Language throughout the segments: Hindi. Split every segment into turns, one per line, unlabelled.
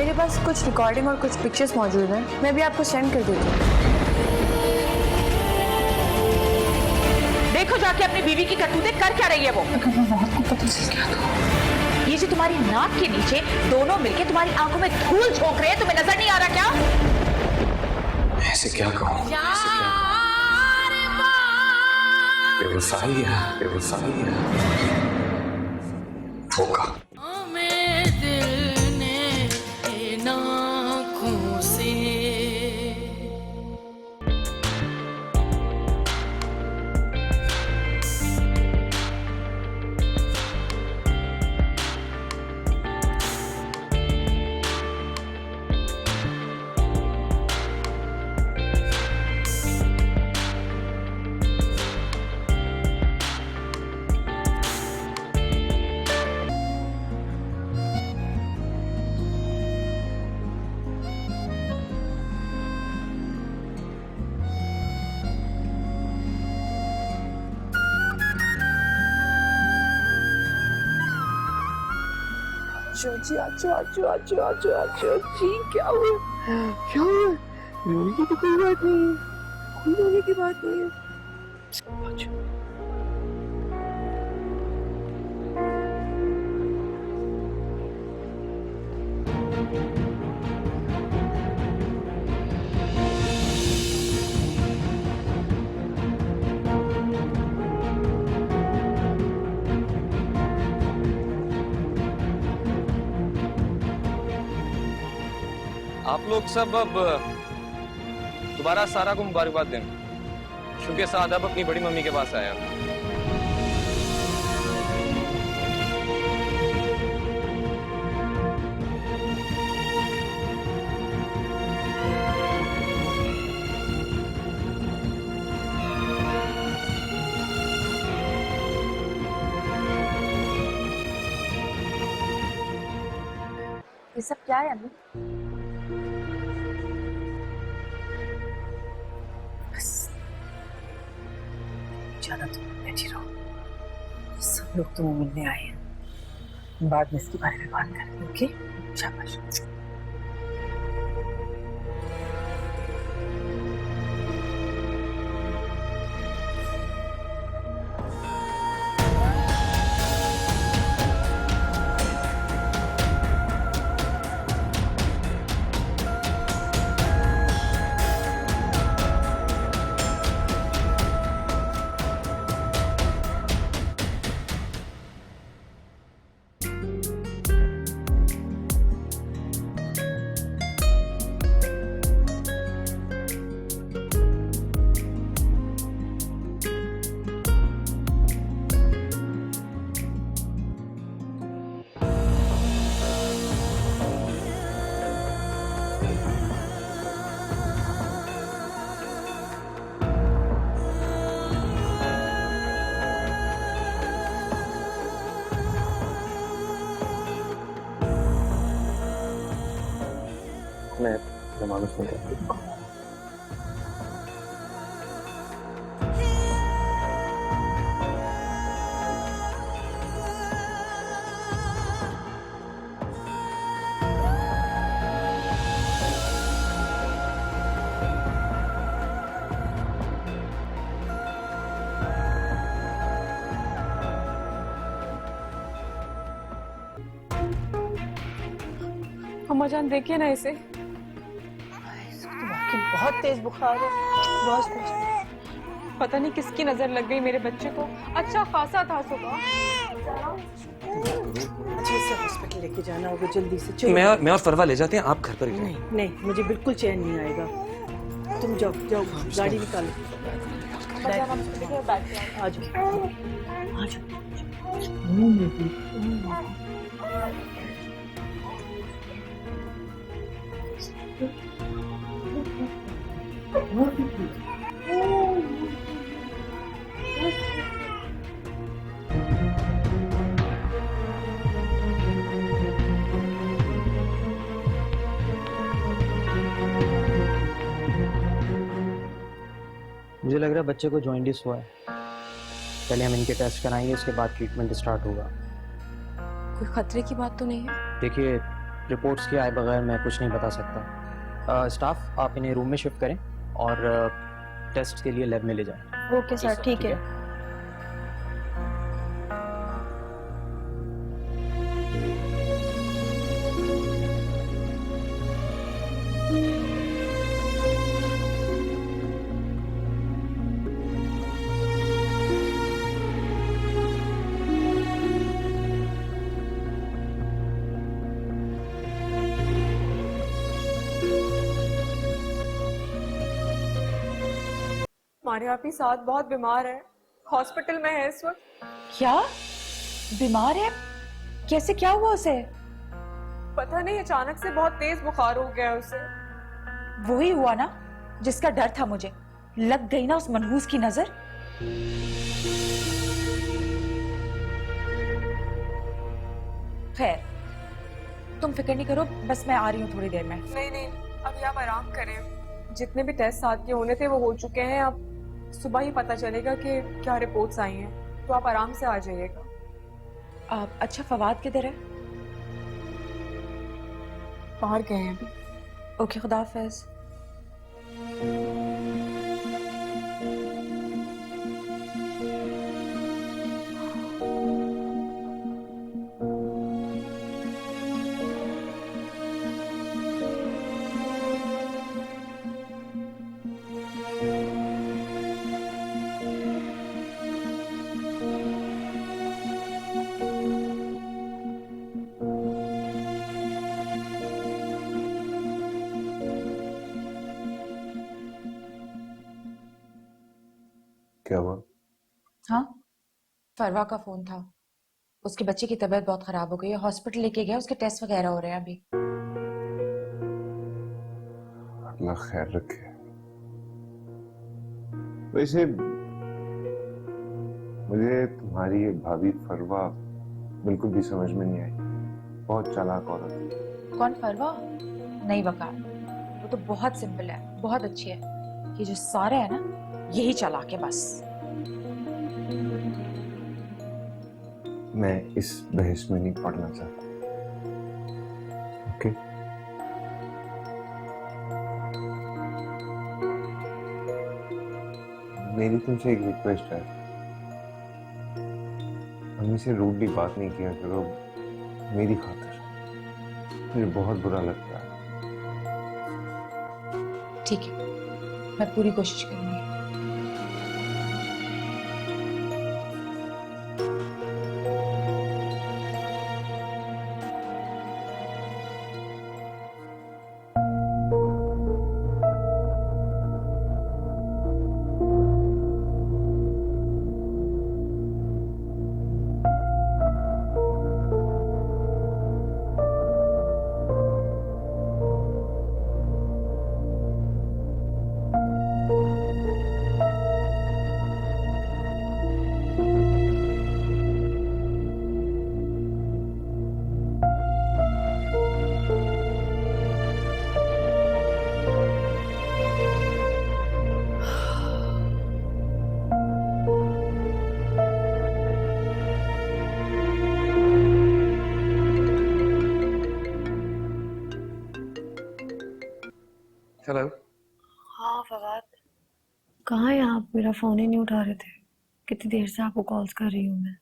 मेरे पास कुछ रिकॉर्डिंग और कुछ पिक्चर्स मौजूद हैं, मैं भी आपको सेंड कर देती हूँ।
देखो जाके अपनी बीवी की करतूतें कर क्या रही है वो। ये जो तुम्हारी नाक के नीचे दोनों मिलके तुम्हारी आंखों में धूल झोंक रहे हैं, तुम्हें नजर नहीं आ रहा क्या?
ऐसे क्या कहूँ, बेवफाई है धोखा।
जी क्या हुआ? रोने की तो कोई बात नहीं है, कोई रोने की बात नहीं है।
आप लोग सब अब दोबारा सारा को मुबारकबाद दें, क्योंकि साद अब अपनी बड़ी मम्मी के पास आया।
ये सब क्या है अभी?
ज्यादा तुम बैठी रहो, सब लोग तुम्हें मिलने आए हैं, बाद में इसके बारे में बात करेंगे। ओके, शाबाश।
मैं मालूम नहीं करती।
अम्मा जान देखिए ना इसे,
बहुत तेज बुखार है, बहुत तेज।
पता नहीं किसकी नजर लग गई मेरे बच्चे को। अच्छा खासा था सुबह।
अच्छे से हॉस्पिटल लेके जाना होगा जल्दी से। चलो
मैं और फरवा ले जाते हैं, आप घर पर ही
नहीं नहीं, मुझे बिल्कुल चैन नहीं आएगा। तुम जाओ जाओ, गाड़ी निकालो। आ जाओ आ जाओ।
मुझे लग रहा है बच्चे को जॉइंटिस हुआ है। पहले हम इनके टेस्ट कराएंगे, उसके बाद ट्रीटमेंट स्टार्ट होगा।
कोई खतरे की बात तो नहीं है?
देखिए, रिपोर्ट्स के आए बगैर मैं कुछ नहीं बता सकता। स्टाफ, आप इन्हें रूम में शिफ्ट करें और टेस्ट के लिए लैब में ले जाएं।
ओके सर, ठीक है।
हमारे यहाँ भी साथ बहुत बीमार है, हॉस्पिटल में है इस वक्त।
क्या बीमार है? कैसे, क्या हुआ उसे?
पता नहीं, अचानक से बहुत तेज बुखार हो गया है उसे।
वही हुआ ना जिसका डर था मुझे। लग गई ना उस मनहूस की नजर। खैर, तुम फिक्र नहीं करो, बस मैं आ रही हूँ थोड़ी देर में।
नहीं नहीं, अभी आप आराम करें। जितने भी टेस्ट साथ के होने थे वो हो चुके हैं। अब सुबह ही पता चलेगा कि क्या रिपोर्ट्स आई हैं, तो आप आराम से आ जाइएगा।
अच्छा, फवाद किधर है?
बाहर गए हैं अभी।
ओके, खुदा हाफिज।
क्या हुआ?
हाँ, फरवा का फोन था। उसके बच्चे की तबीयत बहुत खराब हो गई है, हॉस्पिटल लेके गया, उसके टेस्ट वगैरह हो रहे हैं अभी।
अल्लाह खैर रखे। वैसे मुझे तुम्हारी ये भाभी फरवा बिल्कुल भी समझ में नहीं आई। बहुत चालाक औरत है।
कौन, फरवा? नहीं वकार, वो तो बहुत सिंपल है, बहुत अच्छी है। ये जो सारे है ना, यही चालाक है बस।
मैं इस बहस में नहीं पढ़ना चाहता। ओके? मेरी तुमसे एक रिक्वेस्ट है, मम्मी से रूडली बात नहीं किया करो मेरी खातिर। मुझे बहुत बुरा लगता है।
ठीक है, मैं पूरी कोशिश करूंगी।
हेलो।
हाँ फवाद, कहाँ हैं आप? मेरा फोन ही नहीं उठा रहे थे। कितनी देर से आपको कॉल्स कर रही हूँ मैं।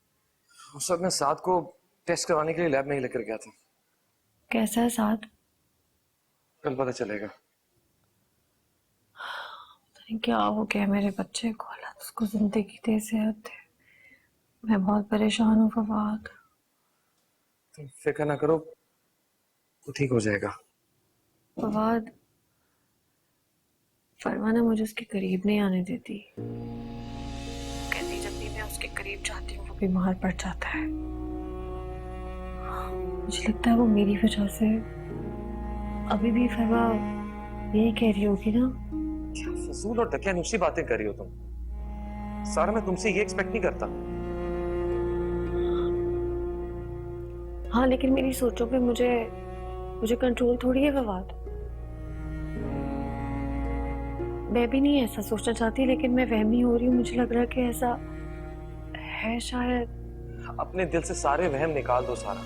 उस वक्त मैं साथ को टेस्ट करवाने के लिए लैब में ही लेकर गया था।
कैसा है साथ?
कल पता चलेगा।
पता नहीं क्या हो गया मेरे बच्चे को। अल्लाह उसको जिंदगी दे, सेहत दे। मैं बहुत परेशान हूँ फवाद।
तुम फिक्र ना करो, वो ठीक हो जाएगा।
फवाद, फरमाना मुझे उसके करीब नहीं आने देती। कहती जब भी मैं उसके करीब जाती हूँ वो बीमार पड़ जाता है। मुझे लगता है वो मेरी वजह से। अभी भी फरवा यही कह रही होगी ना।
क्या फजूल और दकियानूसी बातें कर रही हो तुम? सारा, मैं तुमसे ये एक्सपेक्ट नहीं करता।
हाँ, लेकिन मेरी सोचों पे मुझे कंट्रोल थोड़ी है फवाद। मैं भी नहीं ऐसा सोचना चाहती, लेकिन मैं वहमी हो रही हूँ। मुझे लग रहा है कि ऐसा है शायद।
अपने दिल से सारे वहम निकाल दो सारा।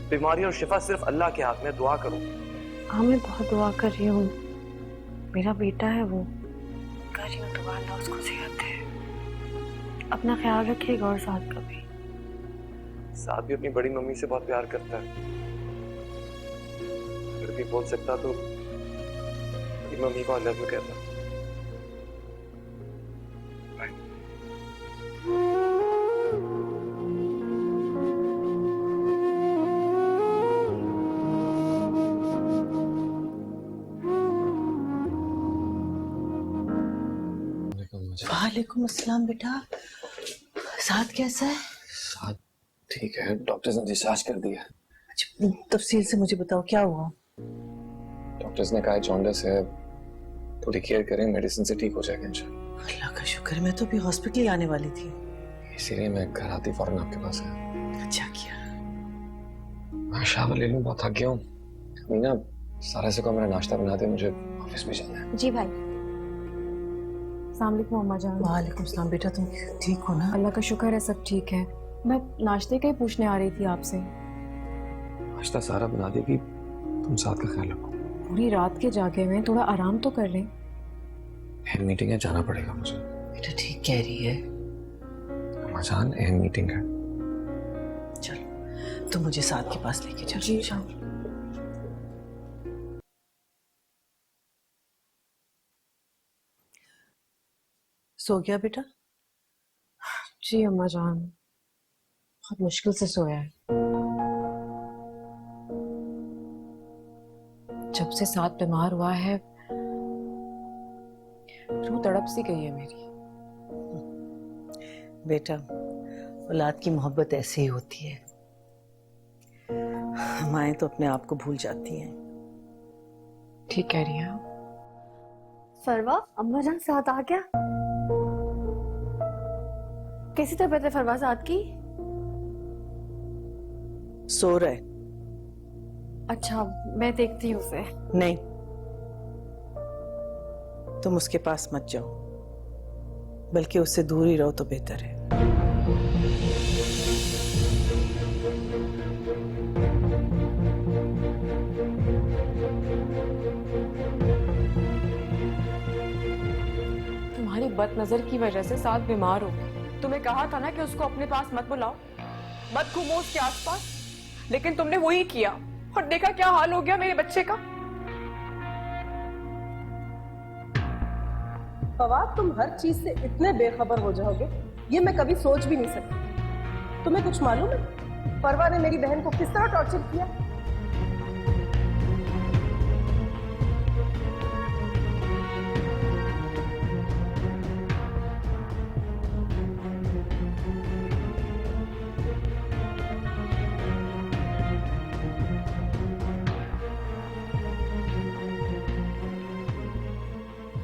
बीमारी और शिफा सिर्फ अल्लाह के हाथ में, दुआ करो।
हाँ मैं बहुत दुआ कर रही हूँ, मेरा बेटा है वो, कर रही हूँ दुआ, अल्लाह उसको सेहत दे। अपना ख्याल रखिएगा और साथ का भी।
साथ भी अपनी बड़ी मम्मी से बहुत प्यार करता है, अगर भी बोल सकता तो बड़ी मम्मी को आई लव यू कहता।
वालेकुम अस्सलाम बेटा, साथ कैसा है?
साथ ठीक है, डॉक्टर्स ने डिस्चार्ज कर दिया।
अच्छा, तफसील से मुझे बताओ क्या हुआ?
डॉक्टर्स ने कहा जॉन्डिस है, थोड़ी केयर करें, मेडिसिन से ठीक हो जाएगा इंशाल्लाह।
अल्लाह का शुक्र, मैं तो भी हॉस्पिटल आने वाली थी।
इसीलिए मैं घर आती फौरन आपके पास आया।
अच्छा किया।
मैं शावर ले लूं, बहुत थक गया हूँ। मीना, सारा से को मेरा नाश्ता बना दे, मुझे ऑफिस भी जाना है।
जी भाई। अस्सलाम वालेकुम अम्मा जान।
वालेकुम सलाम बेटा, तुम ठीक हो ना?
अल्लाह का शुक्र है सब ठीक है। मैं नाश्ते का ही पूछने आ रही थी आपसे।
नाश्ता सारा बना देगी, तुम साथ का ख्याल रखो।
पूरी रात के जागे हुए हैं, थोड़ा आराम तो कर लें।
अहम मीटिंग है, जाना पड़ेगा मुझे।
बेटा ठीक कह रही है।
अम्मा जान, अहम मीटिंग है।
चलो तुम मुझे साथ के पास लेके चलो।
जी
जाओ। सो गया बेटा?
जी अम्मा जान, बहुत मुश्किल से सोया है। जब से साथ बीमार हुआ है, रूह तड़प सी गई है मेरी।
बेटा, औलाद की मोहब्बत ऐसे ही होती है, माएँ तो अपने आप को भूल जाती हैं।
ठीक कह रही हैं आप।
फरवा, अम्मा जान साथ आ गया। कैसी तबीयत है फरवा साथ की?
सो रहा है।
अच्छा, मैं देखती हूँ उसे।
नहीं, तुम उसके पास मत जाओ, बल्कि उससे दूर ही रहो तो बेहतर है।
तुम्हारी बदनजर की वजह से साथ बीमार हो गए। तुम्हें कहा था ना कि उसको अपने पास मत बुलाओ, मत घूमो उसके आसपास, लेकिन तुमने वही किया और देखा क्या हाल हो गया मेरे बच्चे का।
फवाद, तुम हर चीज से इतने बेखबर हो जाओगे, ये मैं कभी सोच भी नहीं सकती। तुम्हें कुछ मालूम है फरवा ने मेरी बहन को किस तरह टॉर्चर किया?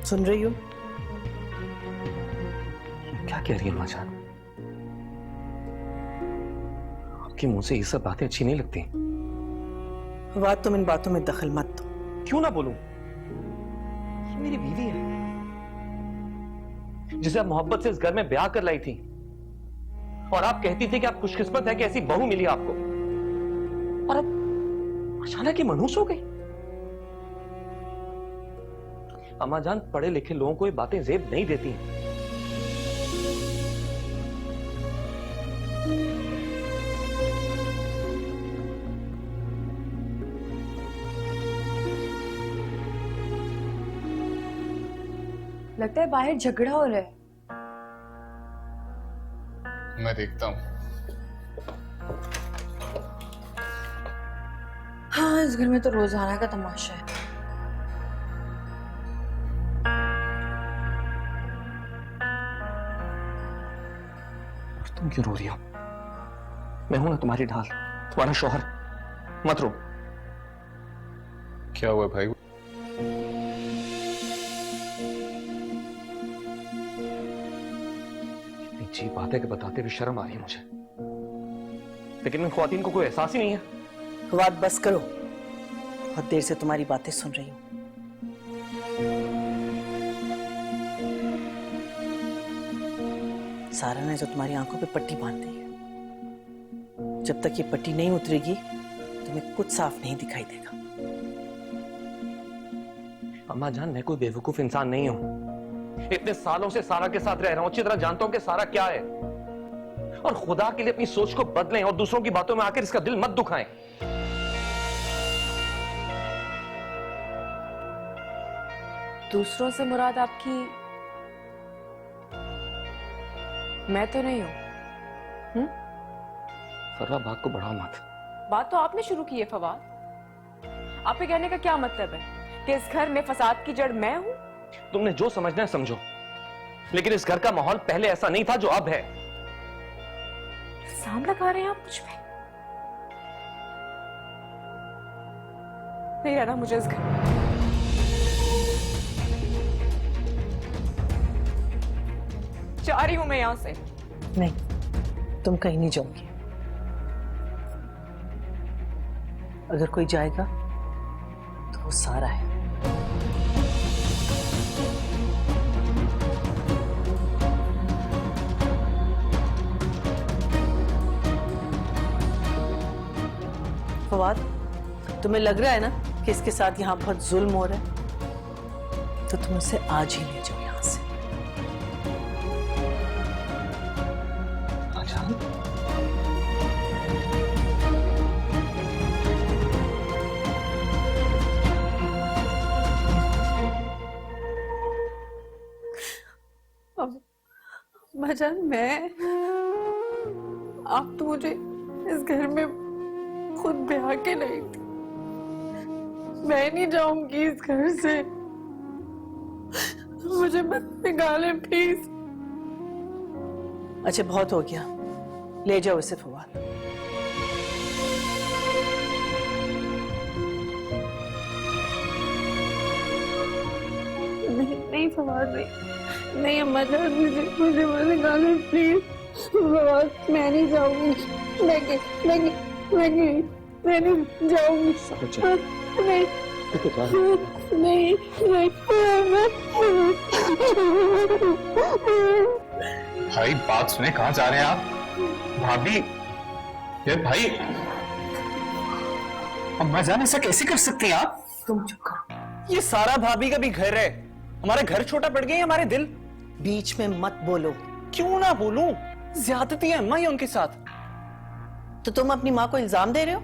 सुन रही हो?
क्या कह रही है माँ जान? आपके मुंह से ये सब बातें अच्छी नहीं लगती।
फवाद, तुम इन बातों में दखल मत दो।
क्यों ना बोलूं? ये मेरी बीवी है, जिसे आप मोहब्बत से इस घर में ब्याह कर लाई थी, और आप कहती थी कि आप खुशकिस्मत है कि ऐसी बहू मिली आपको, और अब अचानक ही मनहूस हो गई। अम्मा जान, पढ़े लिखे लोगों को ये बातें जेब नहीं देती।
लगता है बाहर झगड़ा हो रहा है।
मैं देखता हूँ।
हाँ, इस घर में तो रोजाना का तमाशा है।
तुम क्यों रो रही हो? मैं हूं ना तुम्हारी ढाल, तुम्हारा शौहर। मत रो।
क्या हुआ भाई?
इतनी अजीब बात है कि बताते हुए शर्म आ रही है मुझे, लेकिन इन ख्वातीन को कोई एहसास ही नहीं है।
फवाद, बस करो, बहुत देर से तुम्हारी बातें सुन रही हूँ। सारा ने जो तुम्हारी आंखों पे पट्टी बांध दी है, जब तक ये पट्टी नहीं उतरेगी तुम्हें कुछ साफ नहीं दिखाई देगा।
अम्मा जान, मैं कोई बेवकूफ इंसान नहीं हूं। इतने सालों से सारा के साथ रह रहा हूं, अच्छी तरह जानता हूं कि सारा क्या है। और खुदा के लिए अपनी सोच को बदलें और दूसरों की बातों में आकर इसका दिल मत दुखाएं।
दूसरों से मुराद आपकी मैं तो नहीं हूं।
फरवा, बात को बढ़ाओ मत।
बात तो आपने शुरू की है फवाद। आपके कहने का क्या मतलब है कि इस घर में फसाद की जड़ मैं हूं?
तुमने जो समझना है समझो, लेकिन इस घर का माहौल पहले ऐसा नहीं था जो अब है।
इल्जाम लगा रहे हैं आप मुझ पे? नहीं रहना मुझे इस घर में। जा रही हूं मैं यहां से।
नहीं, तुम कहीं नहीं जाओगी। अगर कोई जाएगा तो वो सारा है। फवाद, तुम्हें लग रहा है ना कि इसके साथ यहां बहुत जुल्म हो रहा है, तो तुम उसे आज ही ले जाओ यहां से।
भजन, मैं आप तो मुझे इस घर में खुद ब्याह के लाई थी। मैं नहीं जाऊंगी इस घर से। मुझे मत निकालें प्लीज।
अच्छा, बहुत हो गया, ले जाओ इसे फवाद।
नहीं फवाद, नहीं अम्मा जान, मुझे मत निकालो प्लीज। फवाद, मैं नहीं जाऊंगी। मैं नहीं जाऊंगी। नहीं।
भाई बात सुने, कहाँ जा रहे हैं आप? भाभी, ये भाई, अम्मा जान ऐसा कैसे कर सकती हैं आप?
तुम चुप करो।
ये सारा भाभी का भी घर है। हमारे घर छोटा पड़ गया, हमारे दिल।
बीच में मत बोलो।
क्यों ना बोलूं? ज्यादती है अम्मा ये उनके साथ।
तो तुम अपनी माँ को इल्जाम दे रहे हो?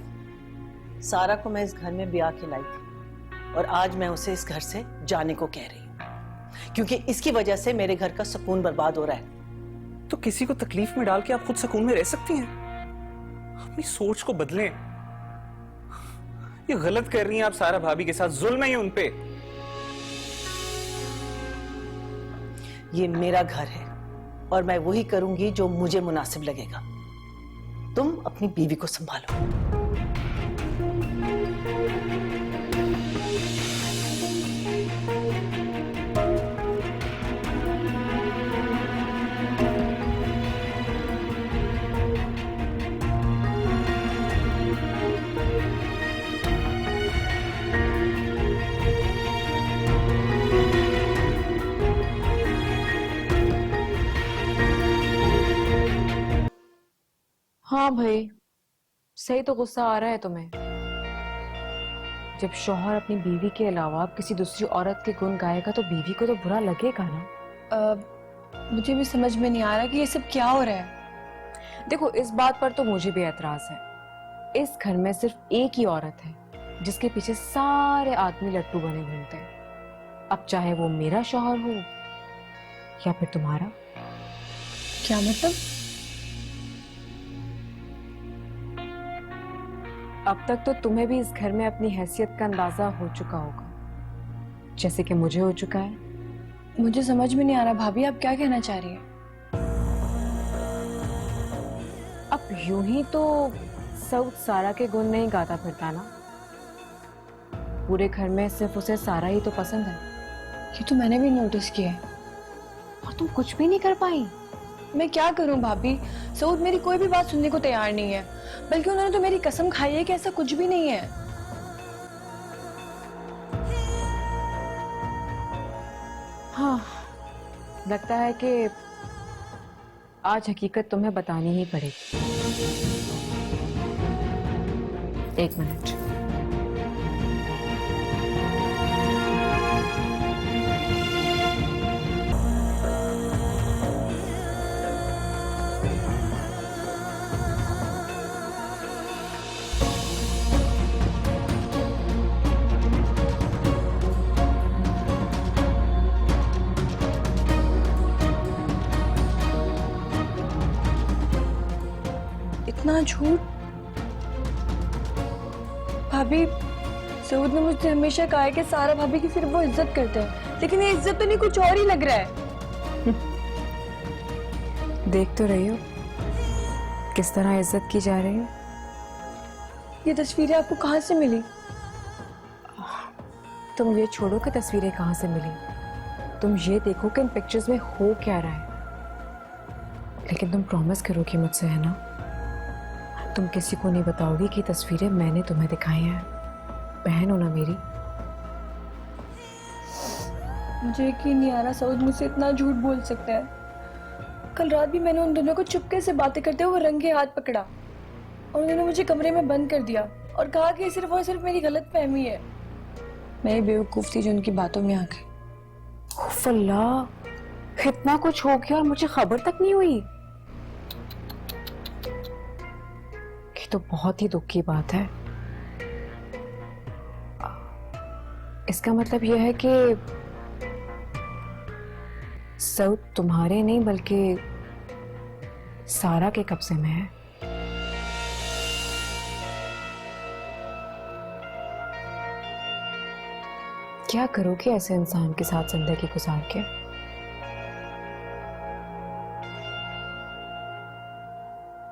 सारा को मैं इस घर में ब्याह के लाई थी और आज मैं उसे इस घर से जाने को कह रही हूँ, क्योंकि इसकी वजह से मेरे घर का सुकून बर्बाद हो रहा है।
तो किसी को तकलीफ में डाल के आप खुद सुकून में रह सकती हैं? अपनी सोच को बदलें। ये गलत कर रही हैं आप सारा भाभी के साथ, जुल्म है ये उनपे।
ये मेरा घर है और मैं वही करूंगी जो मुझे मुनासिब लगेगा। तुम अपनी बीवी को संभालो।
हाँ भाई, सही तो गुस्सा आ रहा है तुम्हें। जब शौहर अपनी बीवी के अलावा किसी दूसरी औरत के गुण गाएगा तो बीवी को तो बुरा लगेगा ना।
मुझे भी समझ में नहीं आ रहा कि ये सब क्या हो रहा है।
देखो, इस बात पर तो मुझे भी एतराज है। इस घर में सिर्फ एक ही औरत है जिसके पीछे सारे आदमी लट्टू बने घूमते हैं। अब चाहे वो मेरा शौहर हो या फिर तुम्हारा।
क्या मतलब?
अब तक तो तुम्हें भी इस घर में अपनी हैसियत का अंदाजा हो चुका होगा, जैसे कि मुझे हो चुका है।
मुझे समझ में नहीं आ रहा भाभी, आप क्या कहना चाह रही हैं?
अब यूं ही तो सऊद सारा के गुण नहीं गाता फिरता ना। पूरे घर में सिर्फ उसे सारा ही तो पसंद है।
ये तो मैंने भी नोटिस किया है।
और तुम कुछ भी नहीं कर पाई।
मैं क्या करूं भाभी, सऊद मेरी कोई भी बात सुनने को तैयार नहीं है, बल्कि उन्होंने तो मेरी कसम खाई है कि ऐसा कुछ भी नहीं है।
हाँ, लगता है कि आज हकीकत तुम्हें बतानी ही पड़ेगी। एक मिनट।
इतना झूठ। भाभी, सऊद ने मुझसे हमेशा कहा है कि सारा भाभी की सिर्फ वो इज्जत करते हैं, लेकिन ये इज्जत तो नहीं, कुछ और ही लग रहा है।
देख तो रही हो किस तरह इज्जत की जा रही है।
ये तस्वीरें आपको कहाँ से मिली?
तुम ये छोड़ो कि तस्वीरें कहाँ से मिली, तुम ये देखो कि इन पिक्चर्स में हो क्या रहा है। लेकिन तुम प्रॉमिस करोगी मुझसे, है ना? तुम किसी को नहीं बताओगी कि तस्वीरें मैंने तुम्हें दिखाई हैं। बहन हो ना मेरी।
मुझे यकीन नहीं आ रहा सऊद मुझसे इतना झूठ बोल सकता है। कल रात भी मैंने उन दोनों को चुपके से बातें करते हुए रंगे हाथ पकड़ा और उन्होंने मुझे कमरे में बंद कर दिया और कहा कि सिर्फ और सिर्फ मेरी गलत फहमी है। मैं बेवकूफ थी जो उनकी बातों में आ गई।
अल्लाह, इतना कुछ हो गया और मुझे खबर तक नहीं हुई। ये तो बहुत ही दुख की बात है। इसका मतलब यह है कि सऊद तुम्हारे नहीं बल्कि सारा के कब्जे में है। क्या करोगे ऐसे इंसान के साथ जिंदगी गुजार के?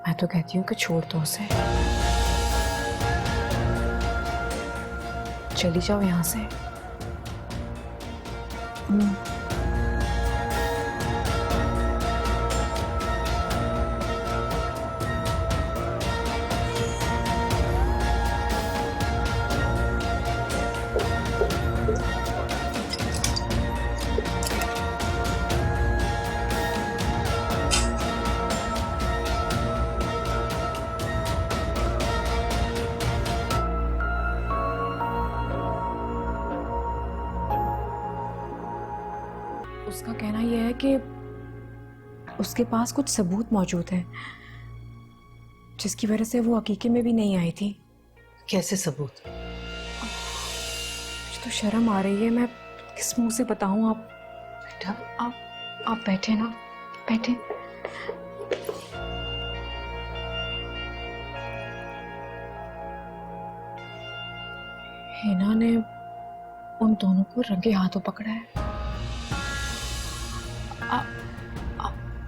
मैं तो कहती हूँ कि छोड़ दो उसे, चली जाओ यहां से। उसका कहना यह है कि उसके पास कुछ सबूत मौजूद है जिसकी वजह से वो हकीके में भी नहीं आई थी।
कैसे सबूत?
मुझे तो शर्म आ रही है, मैं किस मुंह से बताऊं। आप
बेटा,
आप बैठे ना, बैठे। हिना ने उन दोनों को रंगे हाथों पकड़ा है।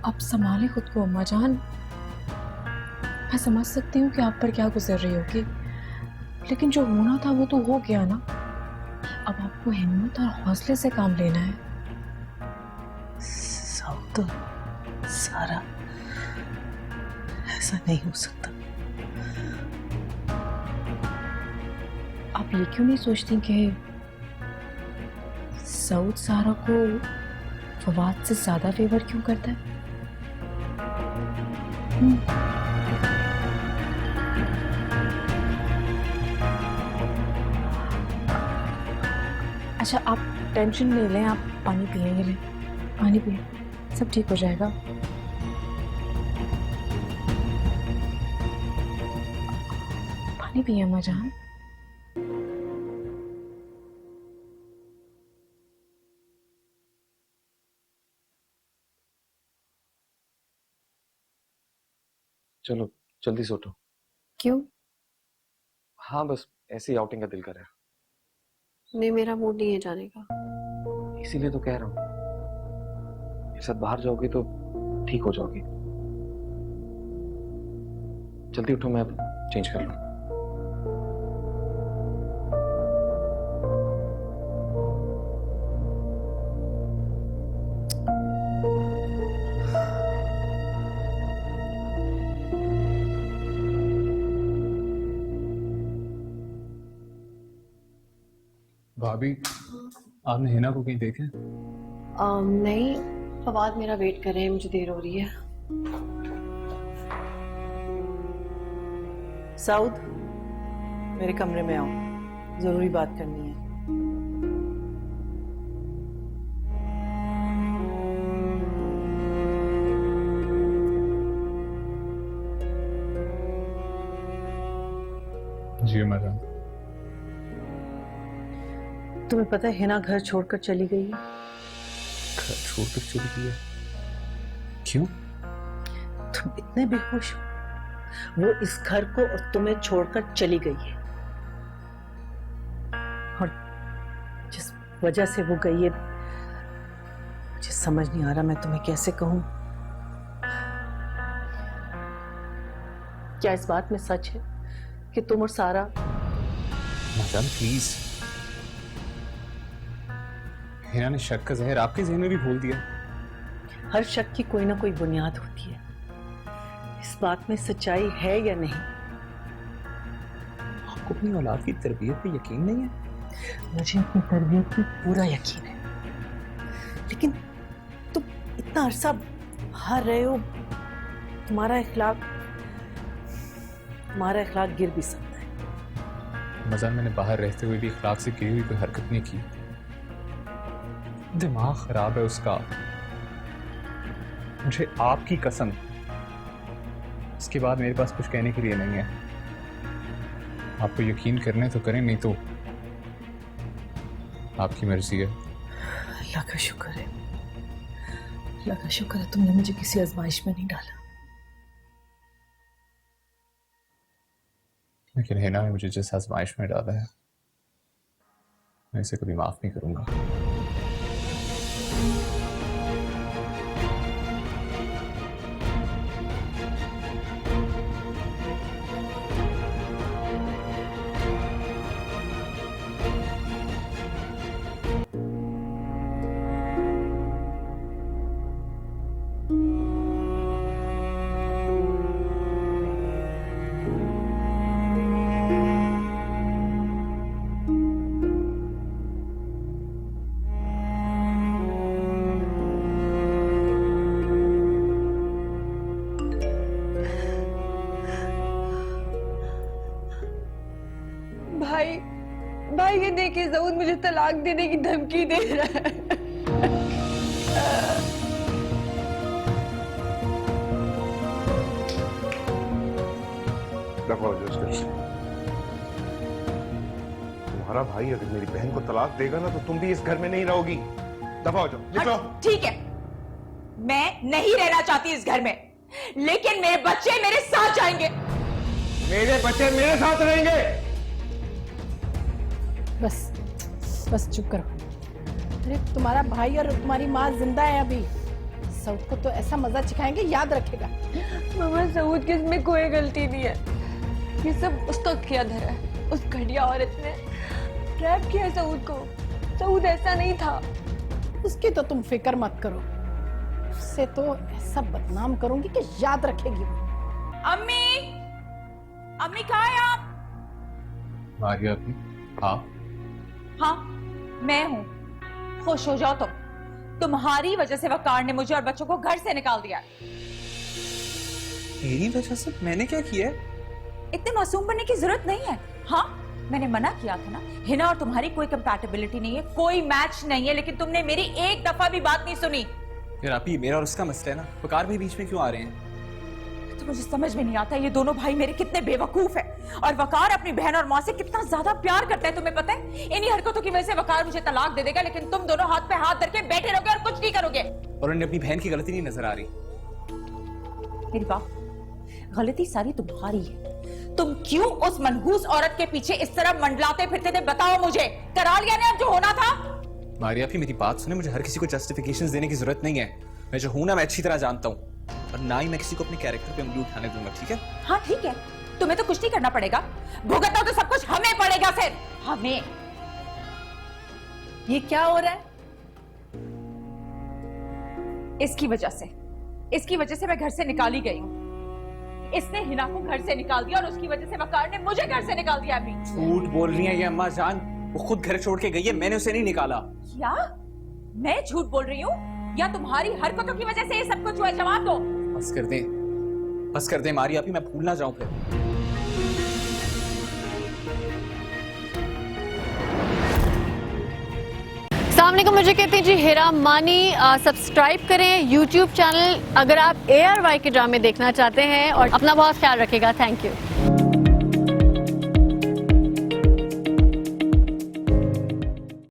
आप संभाले खुद को अम्मा जान। मैं समझ सकती हूँ कि आप पर क्या गुजर रही होगी, लेकिन जो होना था वो तो हो गया ना। अब आपको हिम्मत और हौसले से काम लेना है।
सऊद, सारा, ऐसा नहीं हो सकता।
आप ये क्यों नहीं सोचती कि सऊद सारा को फवाद से ज्यादा फेवर क्यों करता है? अच्छा, आप टेंशन नहीं लें, आप पानी पिए, ये लें पानी पिए, सब ठीक हो जाएगा। पानी पिए अम्मा जान।
चलो जल्दी से उठो।
क्यों?
हाँ बस ऐसे ही आउटिंग का दिल कर रहा
नहीं, मेरा मूड नहीं है जाने का।
है, इसीलिए तो कह रहा हूँ। मेरे साथ बाहर जाओगी तो ठीक हो जाओगी। जल्दी उठो, मैं अब चेंज कर लूँ।
भाभी, आपने हिना को कहीं देखे?
नहीं, फवाद मेरा वेट कर रहे हैं, मुझे देर हो रही है।
सऊद, मेरे कमरे में आओ, जरूरी बात करनी है।
जी मैडम।
तुम्हें पता है हिना घर छोड़कर चली गई है?
घर छोड़कर चली गई है? क्यों?
तुम इतने बेहोश हो, वो इस घर को और तुम्हें छोड़कर चली गई है। और जिस वजह से वो गई है मुझे समझ नहीं आ रहा मैं तुम्हें कैसे कहूं। क्या इस बात में सच है कि तुम और सारा?
मैडम प्लीज, हिना ने शक का जहर आपके ज़हन में भी घोल दिया।
हर शक की कोई ना कोई बुनियाद होती है। इस बात में सच्चाई है या नहीं?
आपको अपनी औलाद की तरबियत पे यकीन नहीं है?
मुझे अपनी तरबियत पे पूरा यकीन है, लेकिन तुम इतना अरसा हार रहे हो, तुम्हारा इखलाक गिर भी सकता है।
मजान, मैंने बाहर रहते हुए भी इखलाक से गिरी हुई कोई हरकत नहीं की। दिमाग खराब है उसका। मुझे आपकी कसम, इसके बाद मेरे पास कुछ कहने के लिए नहीं है। आपको यकीन करने तो करें, नहीं तो आपकी मर्जी है।
अल्लाह का शुक्र है, अल्लाह का शुक्र है तुमने मुझे किसी आजमाइश में नहीं डाला।
लेकिन हिना ने मुझे जिस आजमाइश में डाला है, मैं इसे कभी माफ नहीं करूंगा।
भाई ये देखिए, सऊद मुझे तलाक देने की धमकी दे रहा है।
दफा हो जाओ उसके से। तुम्हारा भाई अगर मेरी बहन को तलाक देगा ना तो तुम भी इस घर में नहीं रहोगी। दफा हो जाओ, निकलो।
ठीक है, मैं नहीं रहना चाहती इस घर में, लेकिन मेरे बच्चे मेरे साथ जाएंगे।
मेरे बच्चे मेरे साथ रहेंगे।
बस चुप करो। अरे तुम्हारा भाई और तुम्हारी माँ जिंदा है अभी। सऊद को तो ऐसा मजा सिखाएंगे, याद रखेगा।
मामा, सऊद की इसमें कोई गलती नहीं है, ये सब उसका किया धरा है। उस घटिया औरत ने ट्रैप किया सऊद को। सऊद ऐसा नहीं था।
उसकी तो तुम फिक्र मत करो, उससे तो ऐसा बदनाम करूंगी कि याद रखेगी।
अम्मी कहाँ है आप?
मारिया अपनी?
हाँ, मैं हूँ। खुश हो जाओ तुम। तुम्हारी वजह से वकार ने मुझे और बच्चों को घर से निकाल दिया।
मेरी वजह से? मैंने क्या किया है?
इतने मासूम बनने की जरूरत नहीं है। हाँ, मैंने मना किया था ना, हिना और तुम्हारी कोई कंपैटिबिलिटी नहीं है, कोई मैच नहीं है, लेकिन तुमने मेरी एक दफा भी बात नहीं सुनी।
यार आप ही, मेरा और उसका मसला है ना, वकार भी बीच में क्यों आ रहे हैं?
तो मुझे समझ में नहीं आता ये दोनों भाई मेरे कितने बेवकूफ हैं। और वकार अपनी बहन और माँ से कितना ज्यादा प्यार करता है, तुम्हें पता है? इन्हीं हरकतों की वजह से वकार मुझे तलाक दे देगा, लेकिन तुम दोनों हाथ पे हाथ धर के बैठे रहोगे और कुछ नहीं करोगे।
और उन्हें अपनी बहन की गलती नहीं नजर आ रही।
मेरी बात, गलती सारी तुम्हारी है। तुम क्यों उस मनहूस औरत के पीछे इस तरह मंडलाते फिरते थे? बताओ मुझे। करा लिया ने अब जो होना था।
मारिया आप ही मेरी बात सुने, मुझे हर किसी को जस्टिफिकेशंस देने की जरूरत नहीं है। मैं जो हूं ना, मैं अच्छी तरह जानता हूं, और ना ही मैं किसी को अपने कैरेक्टर पे उंगली उठाने दूंगा, ठीक है?
हाँ ठीक है, तुम्हें तो कुछ नहीं करना पड़ेगा, भुगतना तो सब कुछ हमें पड़ेगा। फिर हमें।
ये क्या हो रहा है?
इसकी वजह से मैं घर से निकाली गई हूँ। इसने हिना को घर से निकाल दिया और उसकी वजह से वकार ने मुझे घर से निकाल दिया। अभी
झूठ बोल रही है ये अम्मा जान, वो खुद घर छोड़ के गई है, मैंने उसे नहीं निकाला।
क्या मैं झूठ बोल रही हूँ या तुम्हारी हरकतों की वजह से ये सब कुछ हुआ? जवाब दो।
बस कर दे मारिया, अभी मैं भूल ना जाऊं फिर।
अस्सलाम वालेकुम, मुझे कहते हैं जी हेरा मानी। सब्सक्राइब करें YouTube चैनल अगर आप ARY के ड्रामे देखना चाहते हैं और अपना बहुत ख्याल रखिएगा। Thank you.